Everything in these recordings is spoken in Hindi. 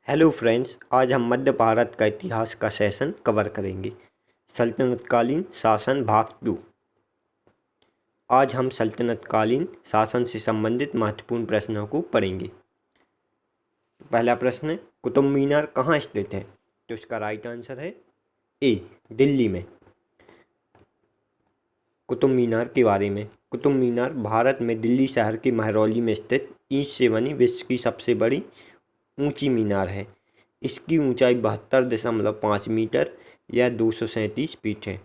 हेलो फ्रेंड्स, आज हम मध्य भारत का इतिहास का सेशन कवर करेंगे। सल्तनतकालीन शासन भाग 2। आज हम सल्तनतकालीन शासन से संबंधित महत्वपूर्ण प्रश्नों को पढ़ेंगे। पहला प्रश्न है, कुतुब मीनार कहाँ स्थित है? तो इसका राइट आंसर है ए, दिल्ली में। कुतुब मीनार के बारे में, कुतुब मीनार भारत में दिल्ली शहर के महरौली में स्थित ईंट से बनी विश्व की सबसे बड़ी ऊंची मीनार है। इसकी ऊंचाई 72.5 मीटर या 237 फीट है।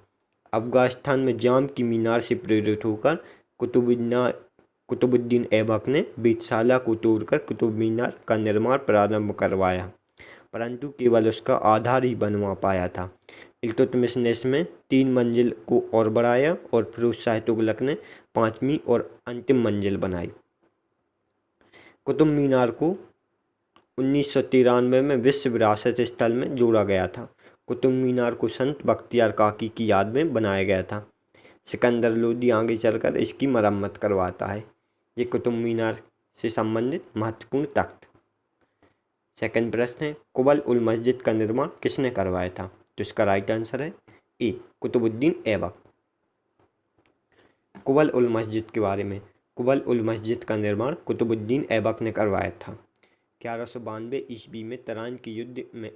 अफगानिस्तान में जाम की मीनार से प्रेरित होकर कुतुबुद्दीन ऐबक ने वेधशाला को तोड़कर कुतुब मीनार का निर्माण प्रारंभ करवाया, परंतु केवल उसका आधार ही बनवा पाया था। इल्तुतमिश ने इसमें 3 मंजिल को और बढ़ाया और फिरोज शाह तुगलक ने 5वीं और अंतिम मंजिल बनाई। कुतुब मीनार को 1993 में विश्व विरासत स्थल में जोड़ा गया था। कुतुब मीनार को संत बख्तियार काकी की याद में बनाया गया था। सिकंदर लोदी आगे चलकर इसकी मरम्मत करवाता है। ये कुतुब मीनार से संबंधित महत्वपूर्ण तथ्य। सेकंड प्रश्न है, कुबल उल मस्जिद का निर्माण किसने करवाया था? तो इसका राइट आंसर है ए, कुतुबुद्दीन ऐबक। कुबल उल मस्जिद के बारे में, कुबल उल मस्जिद का निर्माण कुतुबुद्दीन ऐबक ने करवाया था। 1192 ईस्वी में तराइन के युद्ध में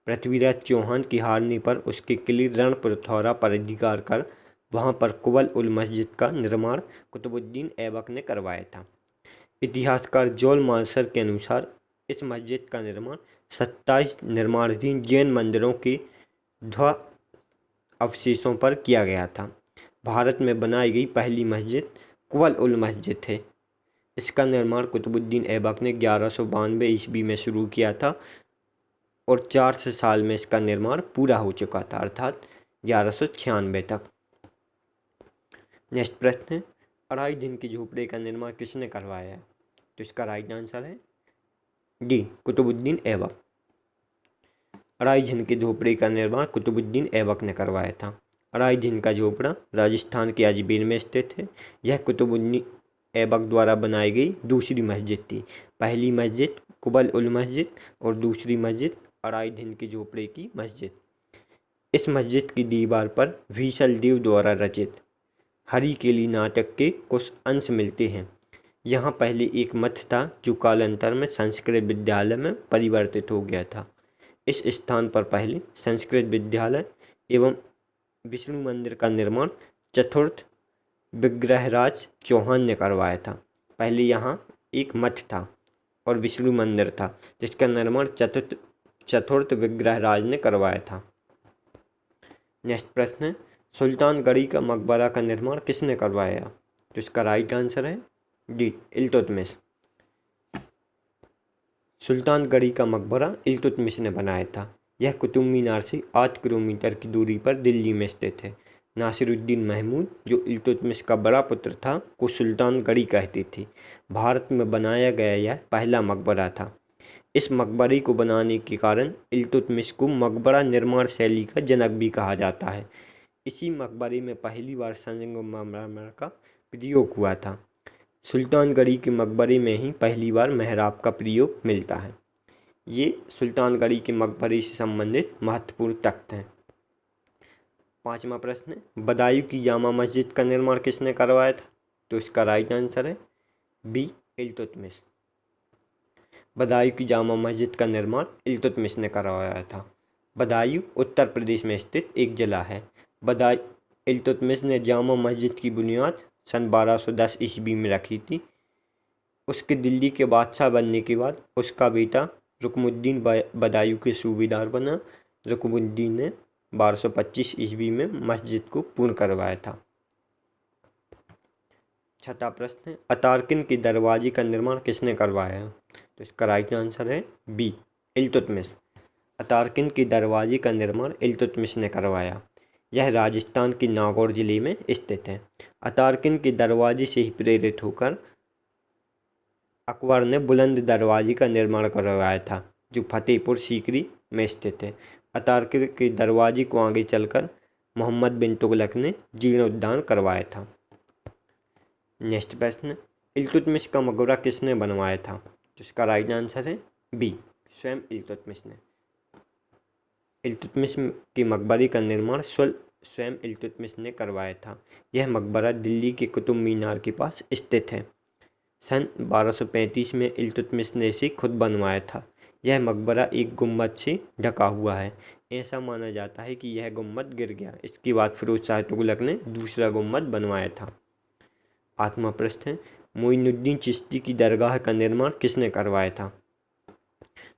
पृथ्वीराज चौहान की हारने पर उसके किले रणपथौरा पर अधिकार कर वहां पर कुबल उल मस्जिद का निर्माण कुतुबुद्दीन ऐबक ने करवाया था। इतिहासकार जॉल मार्शल के अनुसार इस मस्जिद का निर्माण 27 निर्माणाधीन जैन मंदिरों के ध्वंस अवशेषों पर किया गया था। भारत में बनाई गई पहली मस्जिद कुबल उल मस्जिद है। इसका निर्माण कुतुबुद्दीन ऐबक ने 1192 ईस्वी में शुरू किया था और 400 साल में इसका निर्माण पूरा हो चुका था, अर्थात 1196 तक। नेक्स्ट प्रश्न है, अढ़ाई दिन के झोपड़े का निर्माण किसने करवाया है? तो इसका राइट आंसर है डी, कुतुबुद्दीन ऐबक। अढ़ाई दिन के झोपड़े का निर्माण कुतुबुद्दीन ऐबक ने करवाया था। अढ़ाई दिन का झोपड़ा राजस्थान के अजमेर में स्थित है। यह कुतुबुद्दीन ऐबक द्वारा बनाई गई दूसरी मस्जिद थी। पहली मस्जिद कुबल उल मस्जिद और दूसरी मस्जिद अढ़ाई दिन के झोपड़े की मस्जिद। इस मस्जिद की दीवार पर भीषल देव द्वारा रचित हरि केली नाटक के कुछ अंश मिलते हैं। यहाँ पहले एक मठ था जो कालांतर में संस्कृत विद्यालय में परिवर्तित हो गया था। इस स्थान पर पहले संस्कृत विद्यालय एवं विष्णु मंदिर का निर्माण चतुर्थ विग्रहराज चौहान ने करवाया था। पहले यहाँ एक मठ था और विष्णु मंदिर था, जिसका निर्माण चतुर्थ विग्रहराज ने करवाया था। नेक्स्ट प्रश्न है, सुल्तानगढ़ी का मकबरा का निर्माण किसने करवाया? तो इसका राइट आंसर है डी, इल्तुतमिश। सुल्तानगढ़ी का मकबरा इल्तुतमिश ने बनाया था। यह कुतुब मीनार से 8 किलोमीटर की दूरी पर दिल्ली में स्थित है। नासिरुद्दीन महमूद, जो इल्तुतमिश का बड़ा पुत्र था, को सुल्तानगढ़ी कहते थे। भारत में बनाया गया यह पहला मकबरा था। इस मकबरे को बनाने के कारण इल्तुतमिश को मकबरा निर्माण शैली का जनक भी कहा जाता है। इसी मकबरे में पहली बार संगमरमर का प्रयोग हुआ था। सुल्तानगढ़ी के मकबरे में ही पहली बार मेहराब का प्रयोग मिलता है। ये सुल्तानगढ़ी के मकबरे से संबंधित महत्वपूर्ण तथ्य हैं। पांचवा प्रश्न है, बदायूं की जामा मस्जिद का निर्माण किसने करवाया था? तो इसका राइट आंसर है बी, इल्तुतमिश। बदायूं की जामा मस्जिद का निर्माण इल्तुतमिश ने करवाया था। बदायूं उत्तर प्रदेश में स्थित एक जिला है। इल्तुतमिश ने जामा मस्जिद की बुनियाद सन 1210 ईस्वी में रखी थी। उसके दिल्ली के बादशाह बनने के बाद उसका बेटा रुकमुद्दीन बदायूं के सूबेदार बना। रुकमुद्दीन ने 1225 ईस्वी में मस्जिद को पूर्ण करवाया था। छठा प्रश्न है, अतारकिन के दरवाजे का निर्माण किसने करवाया? तो इसका राइट आंसर है बी, इल्तुतमिश। अतारकिन के दरवाजे का निर्माण इल्तुतमिश ने करवाया। यह राजस्थान के नागौर जिले में स्थित है। अतारकिन के दरवाजे से ही प्रेरित होकर अकबर ने बुलंद दरवाजे का निर्माण करवाया था, जो फतेहपुर सीकरी में स्थित है। अतारकिन के दरवाजे को आगे चलकर मोहम्मद बिन तुगलक ने जीर्णोद्धार करवाया था। नेक्स्ट प्रश्न, इल्तुतमिश का मकबरा किसने बनवाया था? जिसका राइट आंसर है बी, स्वयं इल्तुतमिश ने। इल्तुतमिश की मकबरे का निर्माण स्वयं इल्तुतमिश ने करवाया था। यह मकबरा दिल्ली के कुतुब मीनार के पास स्थित है। सन 1235 में इल्तुतमिश ने इसे खुद बनवाया था। यह मकबरा एक गुम्बद से ढका हुआ है। ऐसा माना जाता है कि यह गुम्बद गिर गया। इसके बाद फिरोज शाह तुगलक ने दूसरा गुम्बद बनवाया था। 8वां प्रश्न है, मोइनुद्दीन चिश्ती की दरगाह का निर्माण किसने करवाया था?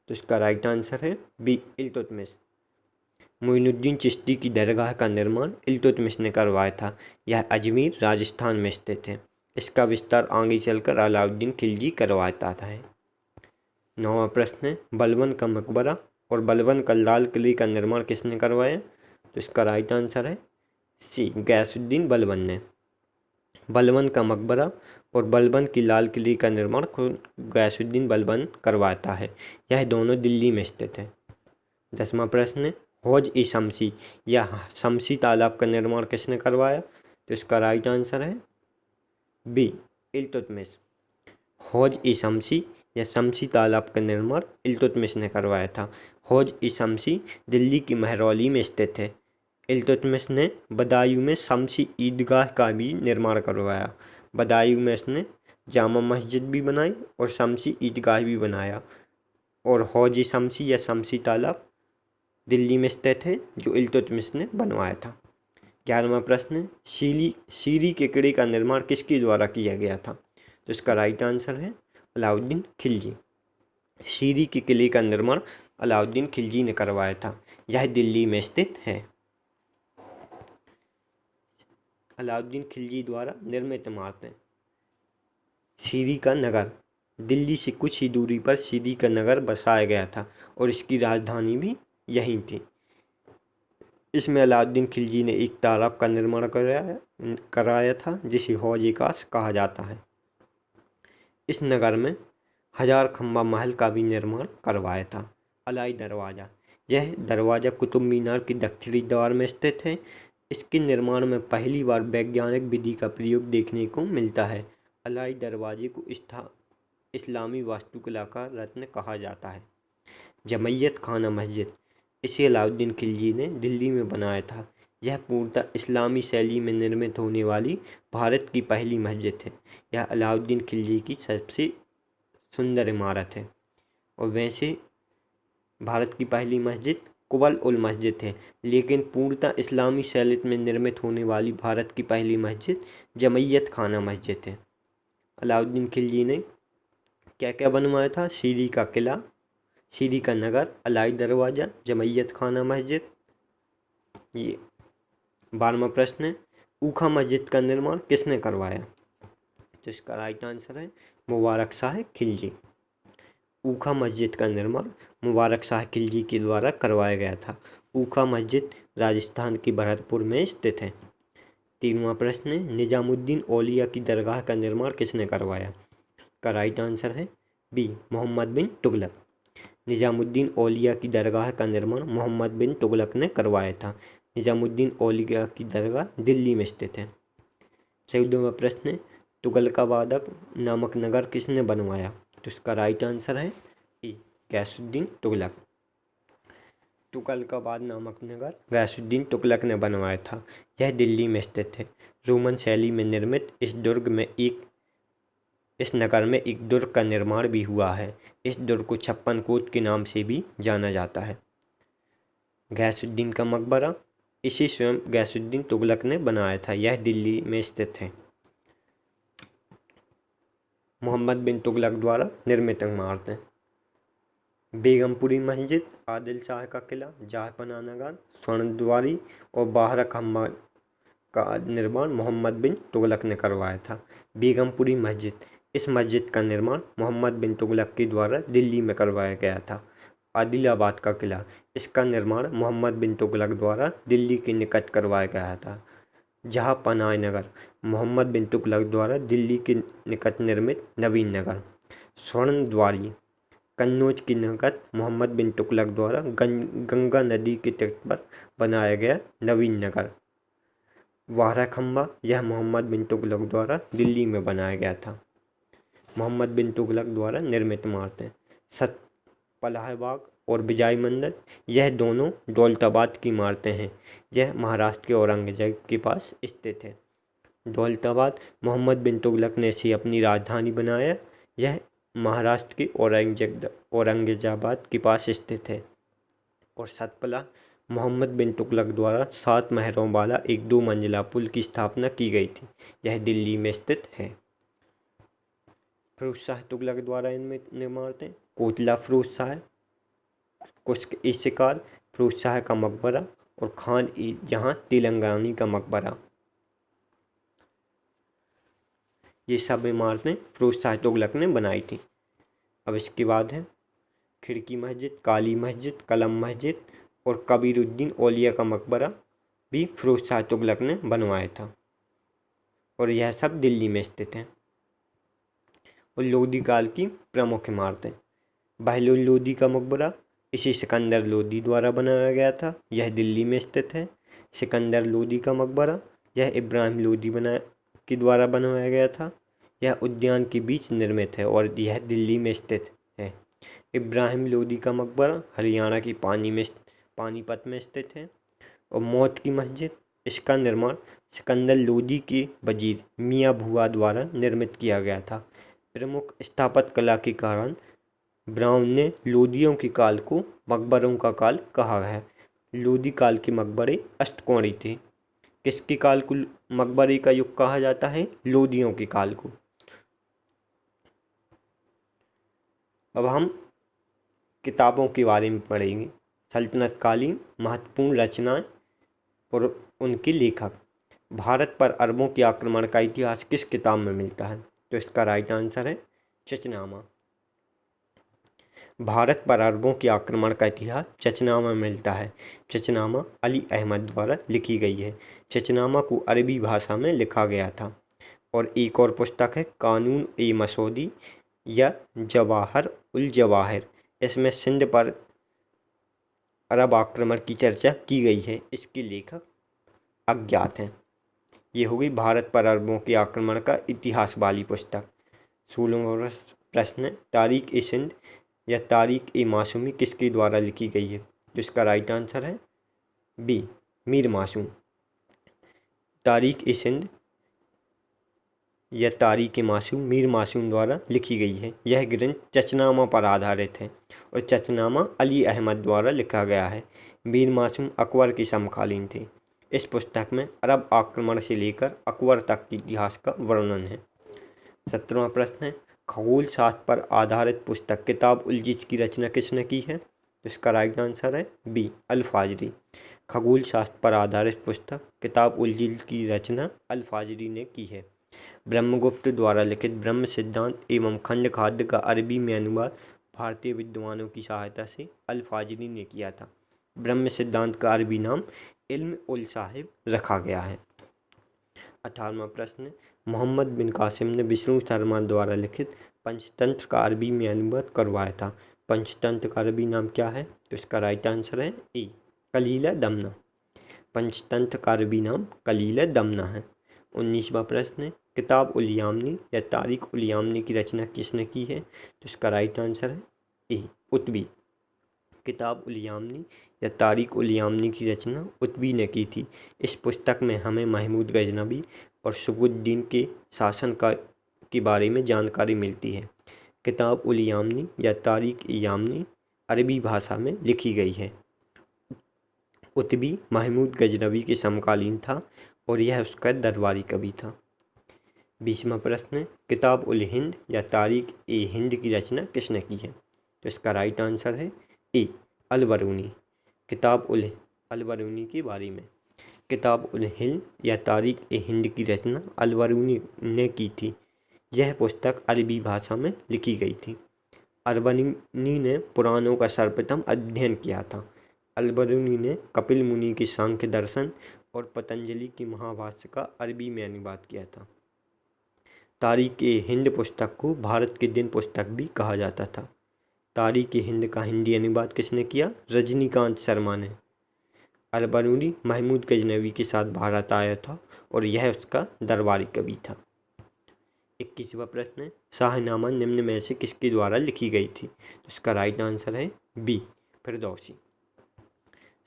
तो इसका राइट आंसर है बी, इल्तुतमिश। मोइनुद्दीन चिश्ती की दरगाह का निर्माण इल्तुतमिश ने करवाया था। यह अजमेर राजस्थान में स्थित है। इसका विस्तार आगे चलकर अलाउद्दीन खिलजी करवाता था। 9वां प्रश्न है, बलबन का मकबरा और बलबन का लाल किले का निर्माण किसने करवाया? तो इसका राइट आंसर है सी, गयासुद्दीन बलबन ने। बलबन का मकबरा और बलबन की लाल किले का निर्माण खुद गयासुद्दीन बलबन करवाता है। यह दोनों दिल्ली में स्थित है। 10वां प्रश्न है, हौज ए शमसी या शमसी तालाब का निर्माण किसने करवाया? तो इसका राइट आंसर है बी, इल्तुतमिश। हौज ए शमसी या शमसी तालाब का निर्माण इल्तुतमिश ने करवाया था। हौज ए शमसी दिल्ली की महरौली में स्थित है। इल्तुतमिश ने बदायूं में शमसी ईदगाह का भी निर्माण करवाया। बदायूं में इसने जामा मस्जिद भी बनाई और शमसी ईदगाह भी बनाया। और हौज ए शमसी या शमसी तालाब दिल्ली में स्थित है, जो इल्तुतमिश ने बनवाया था। 11वां प्रश्न है, शीरी के किले का निर्माण किसके द्वारा किया गया था? तो इसका राइट आंसर है अलाउद्दीन खिलजी। शीरी के किले का निर्माण अलाउद्दीन खिलजी ने करवाया था। यह दिल्ली में स्थित है। अलाउद्दीन खिलजी द्वारा निर्मित इमारतें। शीरी का नगर, दिल्ली से कुछ ही दूरी पर शीरी का नगर बसाया गया था और इसकी राजधानी भी यहीं थी। इसमें अलाउद्दीन खिलजी ने एक तालाब का निर्माण कराया था, जिसे हौज-ए-काश कहा जाता है। इस नगर में 1000 खंबा महल का भी निर्माण करवाया था। अलाई दरवाज़ा, यह दरवाज़ा कुतुब मीनार के दक्षिणी द्वार में स्थित है। इसके निर्माण में पहली बार वैज्ञानिक विधि का प्रयोग देखने को मिलता है। अलाई दरवाजे को इस्लामी वास्तुकला का रत्न कहा जाता है। जमैयत खाना मस्जिद, इसे अलाउद्दीन खिलजी ने दिल्ली में बनाया था। यह पूर्णतः इस्लामी शैली में निर्मित होने वाली भारत की पहली मस्जिद है। यह अलाउद्दीन खिलजी की सबसे सुंदर इमारत है। और वैसे भारत की पहली मस्जिद कुबल उल मस्जिद है, लेकिन पूर्णतः इस्लामी शैली में निर्मित होने वाली भारत की पहली मस्जिद जमैयत खाना मस्जिद है। अलाउद्दीन खिलजी ने क्या क्या बनवाया था? शीरी का किला, शीरी का नगर, अलाई दरवाज़ा, जमैयत खाना मस्जिद। ये 12वां प्रश्न है, ऊखा मस्जिद का निर्माण किसने करवाया? तो इसका राइट आंसर है मुबारक शाह खिलजी। ऊखा मस्जिद का निर्माण मुबारक शाह खिलजी के द्वारा करवाया गया था। ऊखा मस्जिद राजस्थान के भरतपुर में स्थित है। 3वां प्रश्न है, निजामुद्दीन औलिया की दरगाह का निर्माण किसने करवाया? का राइट आंसर है बी, मोहम्मद बिन तुगलक। निजामुद्दीन औलिया की दरगाह का निर्माण मोहम्मद बिन तुगलक ने करवाया था। निजामुद्दीन औलिया की दरगाह दिल्ली में स्थित है। 14वां प्रश्न है, तुगलकाबाद नामक नगर किसने बनवाया? तो इसका राइट आंसर है ए, गयासुद्दीन तुगलक। तुगलकाबाद नामक नगर गयासुद्दीन तुगलक ने बनवाया था। यह दिल्ली में स्थित है। रोमन शैली में निर्मित इस नगर में एक दुर्ग का निर्माण भी हुआ है। इस दुर्ग को 56 कोट के नाम से भी जाना जाता है। गयासुद्दीन का मकबरा, इसे स्वयं गयासुद्दीन तुगलक ने बनाया था। यह दिल्ली में स्थित है। मोहम्मद बिन तुगलक द्वारा निर्मित इमारतें। बेगमपुरी मस्जिद, आदिल शाह का किला, जहाँपनाह नगर, स्वर्णद्वारी और बाहरा खम्बा का निर्माण मोहम्मद बिन तुगलक ने करवाया था। बेगमपुरी मस्जिद, इस मस्जिद का निर्माण मोहम्मद बिन तुगलक के द्वारा दिल्ली में करवाया गया था। आदिलाबाद का किला, इसका निर्माण मोहम्मद बिन तुगलक द्वारा दिल्ली के निकट करवाया गया था। जहाँपनाह नगर, मोहम्मद बिन तुगलक द्वारा दिल्ली के निकट निर्मित नवीन नगर। स्वर्णद्वारी, कन्नौज के निकट मोहम्मद बिन तुगलक द्वारा गंगा नदी के तट पर बनाया गया नवीन नगर। वाहरा खम्बा, यह मोहम्मद बिन तुगलक द्वारा दिल्ली में बनाया गया था। मोहम्मद बिन तुगलक द्वारा निर्मित इमारतें। पलाहबाग और विजय मंदिर, यह दोनों दौलताबाद की इमारतें हैं। यह महाराष्ट्र के औरंगजेब के पास स्थित है। दौलताबाद मोहम्मद बिन तुगलक ने इसे अपनी राजधानी बनाया। यह महाराष्ट्र के औरंगजेबाबाद के पास स्थित है। और सतपला मोहम्मद बिन तुगलक द्वारा 7 महरों वाला एक 2 मंजिला पुल की स्थापना की गई थी। यह दिल्ली में स्थित है। फिरोज शाह तुगलक द्वारा इनमें निर्माण थे कोटला फिरोज शाह, कुश्क-ए-शिकार, फिरोज शाह का मकबरा और खान-ए-जहां तेलंगानी का मकबरा। ये सब इमारतें फिरोज शाह तुगलक ने बनाई थी। अब इसके बाद है खिड़की मस्जिद, काली मस्जिद, कलम मस्जिद और कबीरुद्दीन औलिया का मकबरा भी फिरोज शाह तुगलक ने बनवाया था और यह सब दिल्ली में स्थित हैं। और लोदी काल की प्रमुख इमारतें, बहलोल लोदी का मकबरा, इसे सिकंदर लोदी द्वारा बनाया गया था। यह दिल्ली में स्थित है। सिकंदर लोदी का मकबरा, यह इब्राहिम लोदी के द्वारा बनवाया गया था। यह उद्यान के बीच निर्मित है और यह दिल्ली में स्थित है। इब्राहिम लोदी का मकबरा हरियाणा की पानीपत में स्थित है। और मौत की मस्जिद, इसका निर्माण सिकंदर लोदी के वजीर मियाँ भूआ द्वारा निर्मित किया गया था। प्रमुख स्थापत्य कला के कारण ब्राउन ने लोदियों के काल को मकबरों का काल कहा है। लोदी काल के मकबरे अष्टकोणीय थे। किसके काल को मकबरे का युग कहा जाता है? लोदियों के काल को। अब हम किताबों के बारे में पढ़ेंगे। सल्तनत कालीन महत्वपूर्ण रचनाएं और उनके लेखक। भारत पर अरबों के आक्रमण का इतिहास किस किताब में मिलता है? तो इसका राइट आंसर है चचनामा। भारत पर अरबों के आक्रमण का इतिहास चचनामा में मिलता है। चचनामा अली अहमद द्वारा लिखी गई है। चचनामा को अरबी भाषा में लिखा गया था। और एक और पुस्तक है कानून ए मसूदी या जवाहर उल जवाहिर। इसमें सिंध पर अरब आक्रमण की चर्चा की गई है। इसके लेखक अज्ञात हैं। ये होगी भारत पर अरबों के आक्रमण का इतिहास वाली पुस्तक। 16वां प्रश्न, तारीख ए सिंध या तारीख ए मासूमी किसके द्वारा लिखी गई है? जिसका राइट आंसर है बी, मीर मासूम। तारीख ए सिंध या तारीख ए मासूम मीर मासूम द्वारा लिखी गई है। यह ग्रंथ चचनामा पर आधारित है और चचनामा अली अहमद द्वारा लिखा गया है। मीर मासूम अकबर के समकालीन थे। इस पुस्तक में अरब आक्रमण से लेकर अकबर तक के इतिहास का वर्णन है। 17वां प्रश्न है खगोल शास्त्र पर आधारित पुस्तक किताब उल जिज की रचना किसने की है? इसका राइट आंसर है बी, अल फाजरी। खगोल शास्त्र पर आधारित पुस्तक किताब उल जिज की रचना अल फाजरी ने की है। ब्रह्मगुप्त द्वारा लिखित ब्रह्म सिद्धांत एवं खंड खाद्य का अरबी में अनुवाद भारतीय विद्वानों की सहायता से अल फाजरी ने किया था। ब्रह्म सिद्धांत का अरबी नाम इल्म उल साहिब रखा गया है। 18वां प्रश्न, मोहम्मद बिन कासिम ने विष्णु शर्मा द्वारा लिखित पंचतंत्र का अरबी में अनुवाद करवाया था। पंचतंत्र का अरबी नाम क्या है? तो इसका राइट आंसर है ए, कलील दमना। पंचतंत्र का अरबी नाम कलील दमना है। 19वां प्रश्न, किताब उल यामनी या तारीख उल यामनी की रचना किसने की है? तो इसका राइट आंसर है ए, उतबी। किताब उल यामनी या तारीख उल यामनी की रचना उतबी ने की थी। इस पुस्तक में हमें महमूद गजनबी और सुबुद्दीन के शासन के बारे में जानकारी मिलती है। किताब उल यामनी या तारीख ए यामनी अरबी भाषा में लिखी गई है। उतबी महमूद गजनबी के समकालीन था और यह उसका दरबारी कवि था। 20वां प्रश्न, किताब उल हिंद या तारीख ए हिंद की रचना किसने की है? तो इसका राइट आंसर है ए, अल बरूनी। किताब उल अल बरूनी के बारे में किताब उल हिंद या तारीख ए हिंद की रचना अल बरूनी ने की थी। यह पुस्तक अरबी भाषा में लिखी गई थी। अल बरूनी ने पुराणों का सर्वप्रथम अध्ययन किया था। अल बरूनी ने कपिल मुनि के सांख्य दर्शन और पतंजलि की महाभाष्य का अरबी में अनुवाद किया था। तारीख ए हिंद पुस्तक को भारत के दिन पुस्तक भी कहा जाता था। तारीख ए हिंद का हिंदी अनुवाद किसने किया? रजनीकांत शर्मा ने। अल बरूनी महमूद गजनवी के साथ भारत आया था और यह उसका दरबारी कवि था। 21वां प्रश्न है, शाहनामा निम्न में से किसके द्वारा लिखी गई थी? तो इसका राइट आंसर है बी, फिरदौसी।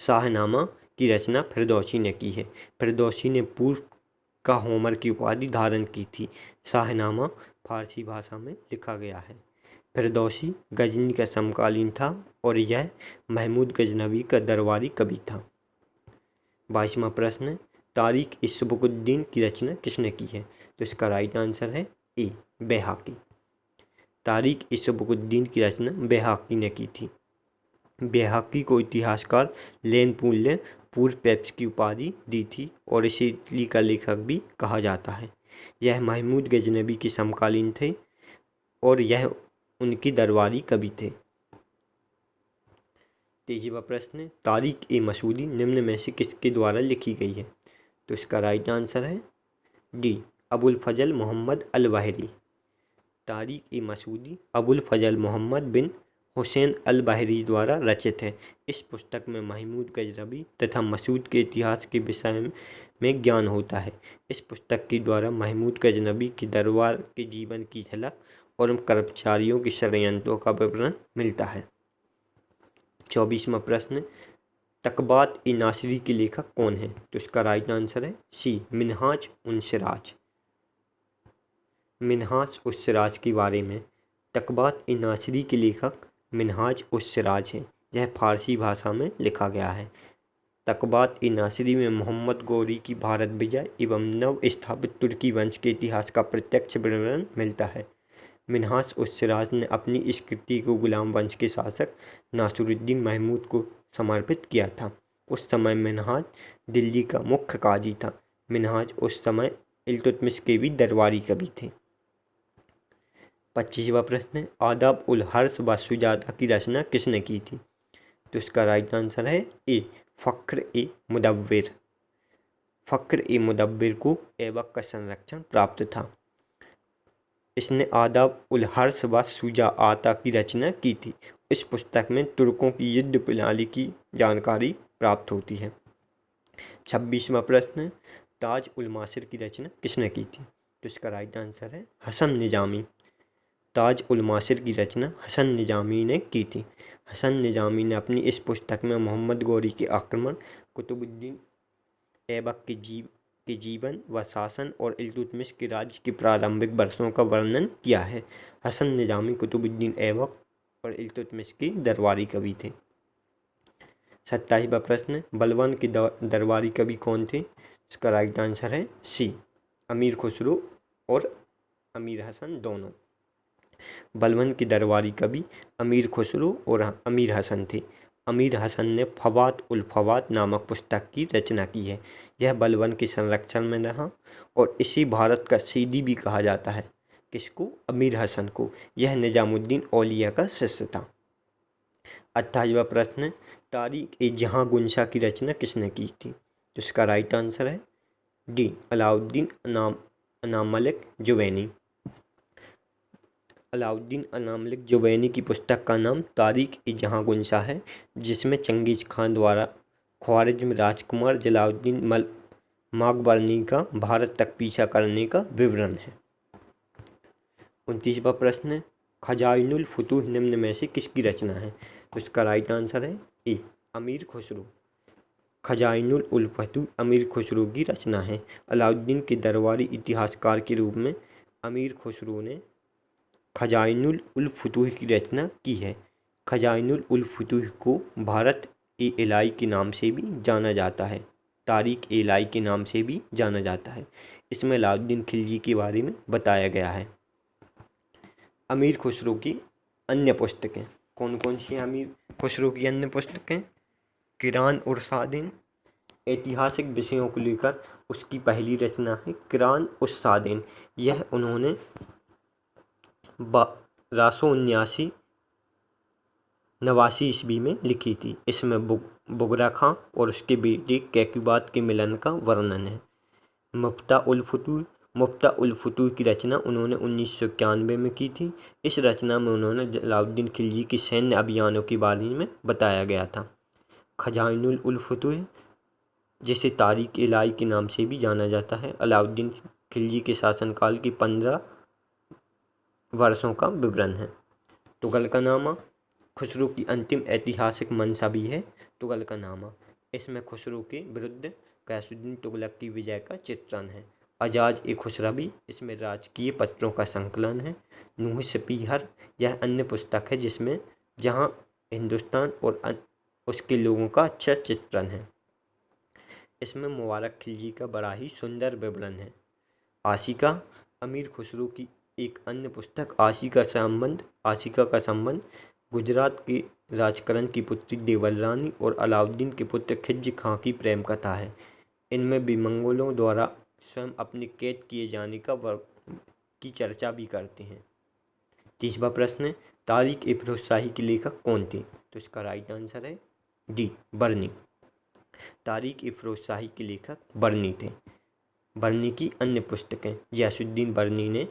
शाहनामा की रचना फिरदौसी ने की है। फिरदौसी ने पूर्व का होमर की उपाधि धारण की थी। शाहनामा फारसी भाषा में लिखा गया है। फिरदौसी गजनी का समकालीन था और यह महमूद गजनवी का दरबारी कवि था। 22वां प्रश्न, तारिक ए सबकुद्दीन की रचना किसने की है? तो इसका राइट आंसर है ए, बैहाकी। तारिक ए सबकुद्दीन की रचना बैहाकी ने की थी। बैहाकी को इतिहासकार लेनपूल ने पूर्व पेप्स की उपाधि दी थी और इसे इटली का लेखक भी कहा जाता है। यह महमूद गजनवी के समकालीन थे और यह उनकी दरबारी कवि थे। 23वां प्रश्न, तारिक ए मसूदी निम्न में से किसके द्वारा लिखी गई है? तो इसका राइट आंसर है डी, अबुल फजल मोहम्मद अल बहरी। तारिक ए मसूदी अबुल फजल मोहम्मद बिन हुसैन अल बहरी द्वारा रचित है। इस पुस्तक में महमूद गजनवी तथा मसूद के इतिहास के विषय में ज्ञान होता है। इस पुस्तक के द्वारा महमूद गजनवी के दरबार के जीवन की झलक और कर्मचारियों के षड्यंत्रों का विवरण मिलता है। 24वां प्रश्न, तकबात ए नासिरी के लेखक कौन है? तो इसका राइट आंसर है सी, मिनहाज उन सिराज। मिनहाज उस सिराज के बारे में, तकबात ए नासिरी के लेखक मिनहाज उस सिराज हैं। यह फारसी भाषा में लिखा गया है। तकबात ए नासिरी में मोहम्मद गौरी की भारत विजय एवं नव स्थापित तुर्की वंश के इतिहास का प्रत्यक्ष विवरण मिलता है। मिनहाज उस सिराज ने अपनी इस कृति को गुलाम वंश के शासक नासिरुद्दीन महमूद को समर्पित किया था। उस समय मिनहाज दिल्ली का मुख्य काजी था। मिनहाज उस समय इल्तुतमिश के भी दरबारी कवि थे। 25वां प्रश्न, आदाब उल हर्ष व सुजाता की रचना किसने की थी? तो इसका राइट आंसर है ए, फ़ख्र ए मुदव्विर। फ़ख्र ए मुदव्विर को ऐबक का संरक्षण प्राप्त था। इसने आदाब उल हर्ष व सुजाता की रचना की थी। इस पुस्तक में तुर्कों की युद्ध प्रणाली की जानकारी प्राप्त होती है। 26वां प्रश्न, ताज उल मासिर की रचना किसने की थी? तो इसका राइट आंसर है हसन निजामी। ताज उल मासिर की रचना हसन निजामी ने की थी। हसन निजामी ने अपनी इस पुस्तक में मोहम्मद गौरी के आक्रमण, कुतुबुद्दीन ऐबक के जीवन व शासन और इल्तुतमिश के राज्य के प्रारंभिक वर्षों का वर्णन किया है। हसन निजामी कुतुबुद्दीन ऐबक और इल्तुतमिश के दरबारी कवि थे। 27वां प्रश्न, बलवान के दरबारी कवि कौन थे? इसका राइट आंसर है सी, अमीर खुसरो और अमीर हसन दोनों। बलबन के दरबारी कवि अमीर खुसरो और अमीर हसन थे। अमीर हसन ने फवात उल फवात नामक पुस्तक की रचना की है। यह बलबन के संरक्षण में रहा और इसी भारत का सीदी भी कहा जाता है। किसको? अमीर हसन को। यह निजामुद्दीन औलिया का शिष्य था। 28वां प्रश्न, तारिक ए जहाँ गुंशा की रचना किसने की थी? तो इसका राइट आंसर है डी, अलाउद्दीन अनाम मलिक जुवैनी। अलाउद्दीन अनाम मलिक जुवैनी की पुस्तक का नाम तारिक ए जहाँ गुंशा है, जिसमें चंगेज़ खान द्वारा ख्वारिज़्म राजकुमार जलालुद्दीन माकबरनी का भारत तक पीछा करने का विवरण है। 29वां प्रश्न, खजाइनुल फुतूह निम्न में से किसकी रचना है? तो इसका राइट आंसर है ए, अमीर खुसरो। खजाइनुल उल फतूह अमीर खुसरो की रचना है। अलाउद्दीन के दरबारी इतिहासकार के रूप में अमीर खुसरो ने खजाइनुल उल फतूह की रचना की है। खजाइनुल उल फतूह को भारत ए इलाई के नाम से भी जाना जाता है। तारिक ए इलाई के नाम से भी जाना जाता है। इसमें अलाउद्दीन खिलजी के बारे में बताया गया है। अमीर खुसरो की अन्य पुस्तकें कौन कौन सी हैं? अमीर खुसरो की अन्य पुस्तकें किरान और सादिन। ऐतिहासिक विषयों को लेकर उसकी पहली रचना है किरान उस सादिन। यह उन्होंने 1279 ईस्वी में लिखी थी। इसमें बुगरा खां और उसके बेटे कैकुबात के मिलन का वर्णन है। मुफ्ता उल फतूह की रचना उन्होंने 1991 में की थी। इस रचना में उन्होंने जलालुद्दीन खिलजी के सैन्य अभियानों के बारे में बताया गया था। खजाइनुल उल फतूह, जिसे तारिक इलाई के नाम से भी जाना जाता है, अलाउद्दीन खिलजी के शासनकाल की 15 वर्षों का विवरण है। तुगलकानामा खुसरो की अंतिम ऐतिहासिक मंशा भी है तुगलकानामा। इसमें खुसरो के विरुद्ध गयासुद्दीन तुगलक की विजय का चित्रण है। अजाज ए खुसरवी इसमें राजकीय पत्रों का संकलन है। नूह सपीहर यह अन्य पुस्तक है जिसमें जहां हिंदुस्तान और उसके लोगों का अच्छा चित्रण है। इसमें मुबारक खिलजी का बड़ा ही सुंदर विवरण है। आशिका अमीर खुसरो की एक अन्य पुस्तक आशिका का संबंध गुजरात के राजकरण की पुत्री देवल रानी और अलाउद्दीन के पुत्र खिज्र खां की प्रेम कथा है। इनमें भी मंगोलों द्वारा स्वयं अपने कैद किए जाने की चर्चा भी करते हैं। 30वां प्रश्न है, तारिक ए फिरोज शाही के लेखक कौन थे? तो इसका राइट आंसर है डी बर्नी। तारिक ए फिरोज शाही के लेखक बर्नी थे। बर्नी की अन्य पुस्तकें गयासुद्दीन बर्नी ने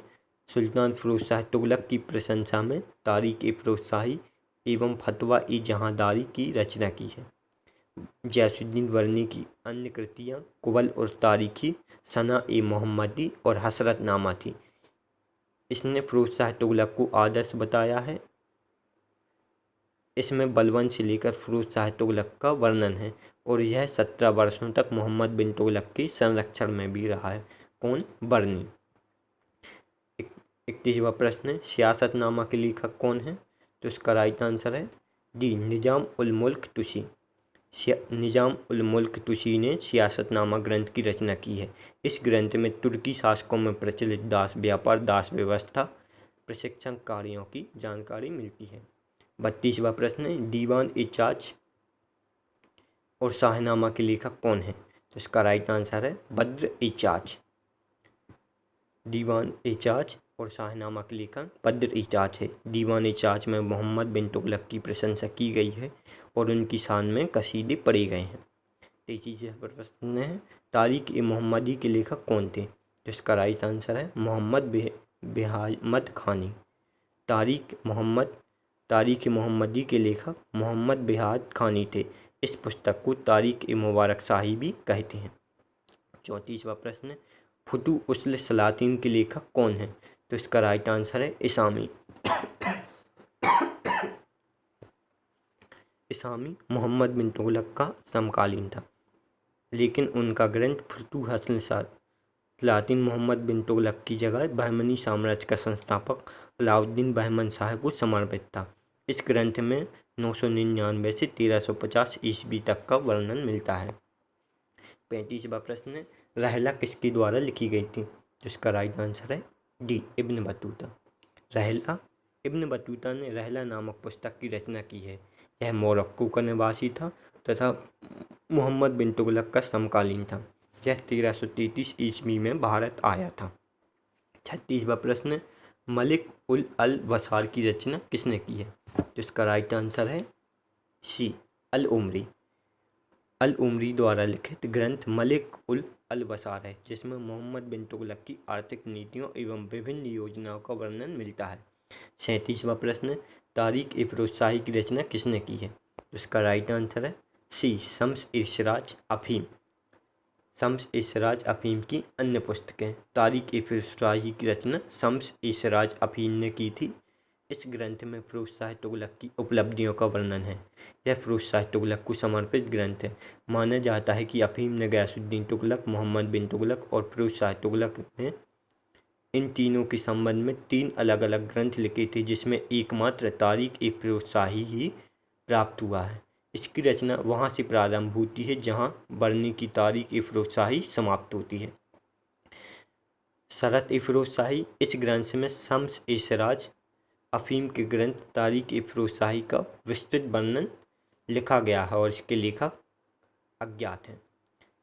सुल्तान फिरोज शाह तुगलक की प्रशंसा में तारिक ए फिरोज शाही एवं फतवा ए जहांदारी की रचना की है। गयासुद्दीन बर्नी की अन्य कृतियाँ कुबल और तारीखी सना ए मोहम्मदी और हसरतनामा थी। इसने फिरोज शाह तुगलक को आदर्श बताया है। इसमें बलबन से लेकर फिरोज शाह तुगलक का वर्णन है और यह 17 वर्षों तक मोहम्मद बिन तुगलक के संरक्षण में भी रहा है। कौन? बर्नी। 31वां प्रश्न है, सियासतनामा के लेखक कौन है? तो इसका राइट आंसर है डी निजाम उल मुल्क तुसी। निजाम उल मुल्क तुसी ने सियासतनामा ग्रंथ की रचना की है। इस ग्रंथ में तुर्की शासकों में प्रचलित दास व्यापार, दास व्यवस्था, प्रशिक्षण कार्यों की जानकारी मिलती है। 32वां प्रश्न है, दीवान ए चाच और शाहनामा के लेखक कौन है? तो इसका राइट आंसर है बद्र ए चाच। दीवान ए चाच और शाहनामा के लेखक बद्र ए चाच है। दीवान ए चाच में मोहम्मद बिन तुगलक की प्रशंसा की गई है और उनकी शान में कसीदे पढ़े गए हैं। 23वां प्रश्न है, तारिक ए मोहम्मदी के लेखक कौन थे? तो इसका राइट आंसर है मोहम्मद बेहमद खानी। तारिक मोहम्मदी के लेखक मोहम्मद बेहाद खानी थे। इस पुस्तक को तारिक ए मुबारक शाही भी कहते हैं। 34वां प्रश्न, फुतू उसल सलातीन के लेखक कौन है? तो इसका राइट आंसर है इसामी। इसामी मोहम्मद बिन तुगलक का समकालीन था, लेकिन उनका ग्रंथ फुतू उसल सलातीन मोहम्मद बिन तुगलक की जगह बहमनी साम्राज्य का संस्थापक अलाउद्दीन बहमन शाह को समर्पित था। इस ग्रंथ में 999 से 1350 ईस्वी तक का वर्णन मिलता है। 35वां प्रश्न, रहला किसके द्वारा लिखी गई थी? तो इसका राइट आंसर है डी इब्न बतूता। रहला इब्न बतूता ने रहला नामक पुस्तक की रचना की है। यह मोरक्को का निवासी था तथा मोहम्मद बिन तुगलक का समकालीन था। यह 1333 ईस्वी में भारत आया था। 36वां प्रश्न, मलिक उल अल वसार की रचना किसने की है? तो इसका राइट आंसर है सी अल उमरी। अल उमरी द्वारा लिखित ग्रंथ मलिक उल अल वसार है, जिसमें मोहम्मद बिन तुगलक की आर्थिक नीतियों एवं विभिन्न योजनाओं का वर्णन मिलता है। 37वां प्रश्न, तारिक ए फिरोज शाही की रचना किसने की है? तो इसका राइट आंसर है सी शम्स ए सिराज अफीम। शम्स ए सिराज अफीम की अन्य पुस्तकें तारिक ए फिरोज शाही की रचना शम्स ए सिराज अफीम ने की थी। इस ग्रंथ में फिरोज शाह तुगलक की उपलब्धियों का वर्णन है। यह फिरोज शाह तुगलक को समर्पित ग्रंथ है। माना जाता है कि अफीम ने गयासुद्दीन तुगलक, मोहम्मद बिन तुगलक और फिरोज शाह तुगलक ने इन तीनों के संबंध में 3 अलग अलग ग्रंथ लिखे थे, जिसमें एकमात्र तारिक ए फिरोज शाही ही प्राप्त हुआ है। इसकी रचना वहाँ से प्रारंभ होती है जहाँ बर्नी की तारिक ए फिरोज शाही समाप्त होती है। शरत ए फिरोज शाही, इस ग्रंथ में शम्स ए सिराज अफीम के ग्रंथ तारिक ए फिरोज शाही का विस्तृत वर्णन लिखा गया है और इसके लेखक अज्ञात हैं।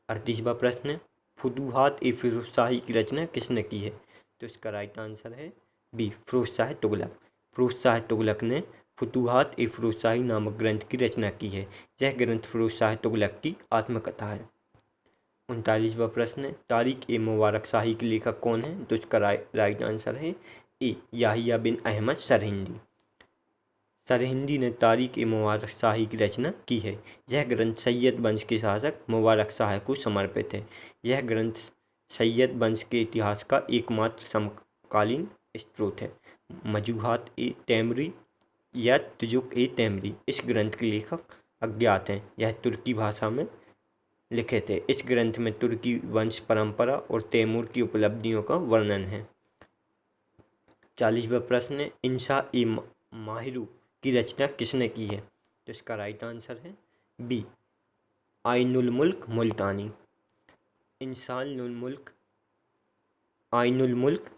38वां प्रश्न, फुतूहात ए फिरोज शाही की रचना किसने की है? तो इसका राइट आंसर है बी फिरोज शाह तुगलक। फिरोज शाह तुगलक ने फुतूहात ए फिरोज शाही नामक ग्रंथ की रचना की है। यह ग्रंथ फिरोज शाह तुगलक की आत्मकथा है। 39वां प्रश्न, तारिक ए मुबारक शाही के लेखक कौन है? तो इसका राइट आंसर है ए याहिया बिन अहमद सरहिंदी। सरहिंदी ने तारिक ए मुबारक शाही की रचना की है। यह ग्रंथ सैयद वंश के शासक मुबारक शाह को समर्पित है। यह ग्रंथ सैयद वंश के इतिहास का एकमात्र समकालीन स्रोत है। मजूहात ए तैमरी या तुजुक ए तैमरी। इस ग्रंथ के लेखक अज्ञात हैं। यह तुर्की भाषा में लिखे थे। इस ग्रंथ में तुर्की वंश परंपरा और तैमूर की उपलब्धियों का वर्णन है। 40वां प्रश्न है, इंशा ए माहिरू की रचना किसने की है? तो इसका राइट आंसर है बी, आइनुल मुल्क मुल्तानी। आइनुल मुल्क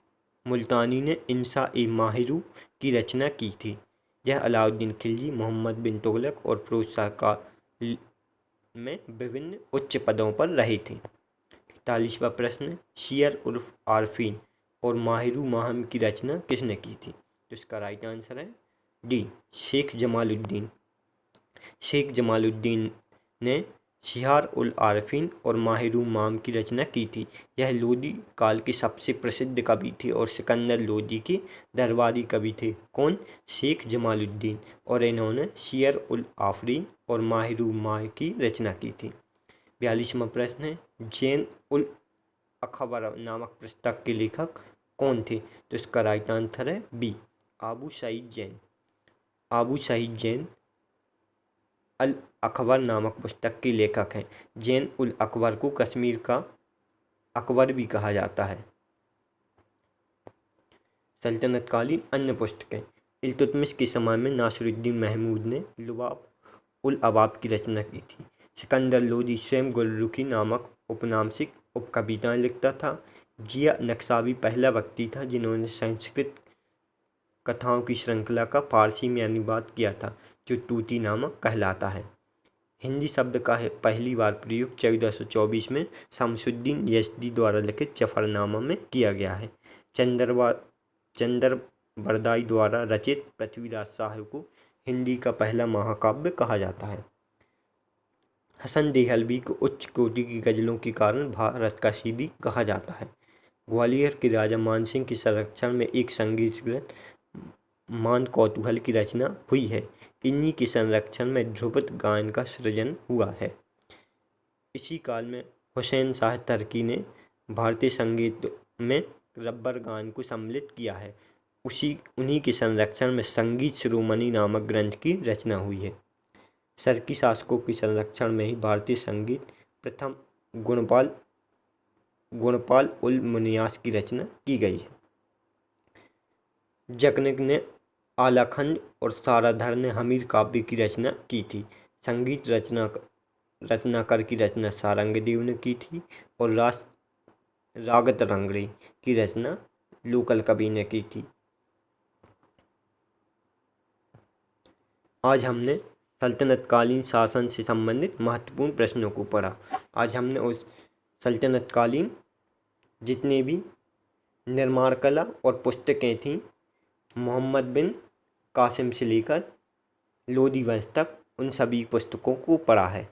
मुल्तानी ने इंशा ए माहिरू की रचना की थी। यह अलाउद्दीन खिलजी, मोहम्मद बिन तुगलक और फिरोज शाह काल में विभिन्न उच्च पदों पर रही थी। 41वां प्रश्न, शियर उर्फ आरफीन और माहिरू माहम की रचना किसने की थी? तो इसका राइट आंसर है डी, शेख जमालुद्दीन। शेख जमालुद्दीन ने शिहार उल आरफीन और माहिरू माम की रचना की थी। यह लोदी काल के सबसे प्रसिद्ध कवि थे और सिकंदर लोदी के दरबारी कवि थे। कौन? शेख जमालुद्दीन। और इन्होंने शियर उल आफरीन और माहिरू माह की रचना की थी। 42वां प्रश्न है, जैन उल अखबार नामक पुस्तक के लेखक कौन थे? तो इसका राइट आंसर है बी, अबू सईद जैन। अबू सईद जैन अल अकबर नामक पुस्तक के लेखक हैं। जैन उल अकबर को कश्मीर का अकबर भी कहा जाता है। सल्तनतकालीन अन्य पुस्तकें। इल्तुतमिश के समय में नासिरुद्दीन महमूद ने लुबाब उल अबाब की रचना की थी। सिकंदर लोदी स्वयं गुलरुखी नामक उपनाम से उपकविताएं लिखता था। जिया नक्शाबी पहला व्यक्ति था जिन्होंने संस्कृत कथाओं की श्रृंखला का फारसी में अनुवाद किया था, जो तूती नामक कहलाता है। हिंदी शब्द का पहली बार प्रयोग 1424 में शमसुद्दीन यज़दी द्वारा लिखित जफरनामा में किया गया है। चंदरबरदाई द्वारा रचित पृथ्वीराज शाह को हिंदी का पहला महाकाव्य कहा जाता है। हसन देहलवी को उच्च कोटि की गजलों के कारण भारत का सीदी कहा जाता है। ग्वालियर के राजा मानसिंह के संरक्षण में एक संगीत ग्रंथ मान कौतूहल की रचना हुई है। इन्हीं के संरक्षण में ध्रुपद गायन का सृजन हुआ है। इसी काल में हुसैन शाह तुर्की ने भारतीय संगीत में रब्बर गायन को सम्मिलित किया है। उन्हीं के संरक्षण में संगीत शिरोमणि नामक ग्रंथ की रचना हुई है। शर्की शासकों के संरक्षण में ही भारतीय संगीत प्रथम गुणपाल उल मुनियास की रचना की गई है। जकनिक ने आलाखंड और साराधर ने हमीर काव्य की रचना की थी। संगीत रत्नाकर की रचना सारंगदेव ने की थी और रागत रंगड़ी की रचना लोकल कवि ने की थी। आज हमने सल्तनतकालीन शासन से संबंधित महत्वपूर्ण प्रश्नों को पढ़ा। आज हमने उस सल्तनतकालीन जितने भी निर्माण कला और पुस्तकें थीं, मोहम्मद बिन कासिम से लेकर लोदी वंश तक, उन सभी पुस्तकों को पढ़ा है।